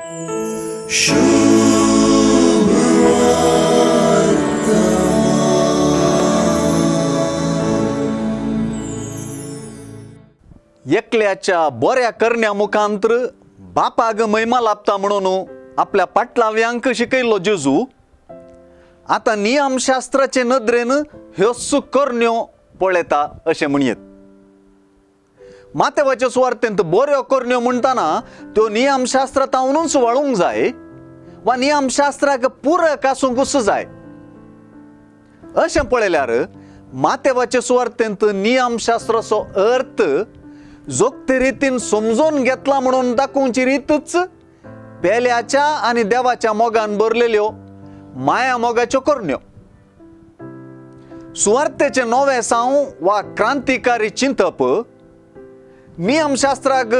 एकल्याच्या बऱ्या करण्या मुखांतर बापाग महिमा लाभता म्हणून आपल्या पाटलाव्यांक शिकयलो जेजू आता नियमशास्त्राचे नदरेन ह्यो सुकर्ण्यो पळयता अशें म्हणयेत. मातेवाच्या सुवार्थेंत बऱ्यो करण्यो म्हणटाना त्यो नियमशास्त्रांतूनच वळूंक जाय वा नियमशास्त्राक पूरक आसूंकच जाय अशें पळयल्यार मातेवाच्या सुवार्थेंत नियमशास्त्राचो अर्थ जोगते रितीन समजून घेतला म्हणून दाखोवची रीतच पेल्याच्या आनी देवाच्या मोगान भरलेल्यो माया मोगाच्यो करण्यो. सुवार्थेचे नवे साव वा क्रांतिकारी चिंतप नियमशास्त्राक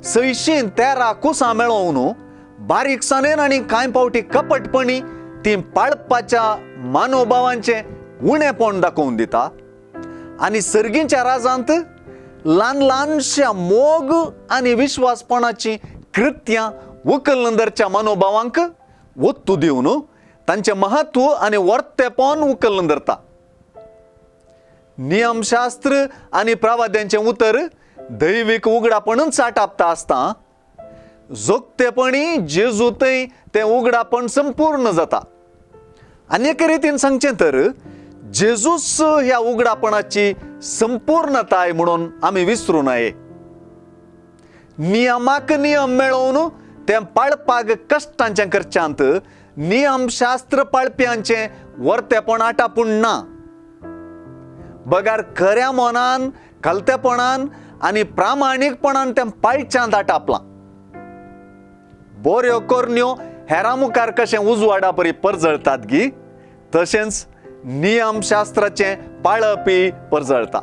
613 कुसां मेळोवन बारीकसाणेन आनी कांय फावटी कपटपणी ती पाळपाच्या मानवभावांचे उणेपण दाखोवन दिता आनी सर्गीच्या राजांत ल्हान ल्हानशा मोग आनी विश्वासपणाची कृत्यां उखलंदरच्या मनोभावांक वत्तू दिवन तांचे महत्व आनी वर्तेपण उखलून धरता. नियमशास्त्र आनी प्रवाद्यांचे उतर दैवीक उगडापणच साठापता आसता जोगतेपणी जेजूतय तें उगडापण संपूर्ण जाता. आनी एके रितीन सांगचें तर जेजूच ह्या उगडापणाची संपूर्णताय म्हणून आमी विसरूं नये. नियमाक नियम मेळोवन तें पाळपाक कश्टांचें करच्यांत नियमशास्त्र पाळप्यांचें वर्तेपण आटापूण ना. बगार खऱ्या मनान खलतेपणान आनी प्रामाणीकपणान तें पाळच्यांत आटापलां. बऱ्यो करण्यो हेरां मुखार कशें उजवाडा परी परजळटात गी तशेंच नियमशास्त्राचें पाळपी परजळता.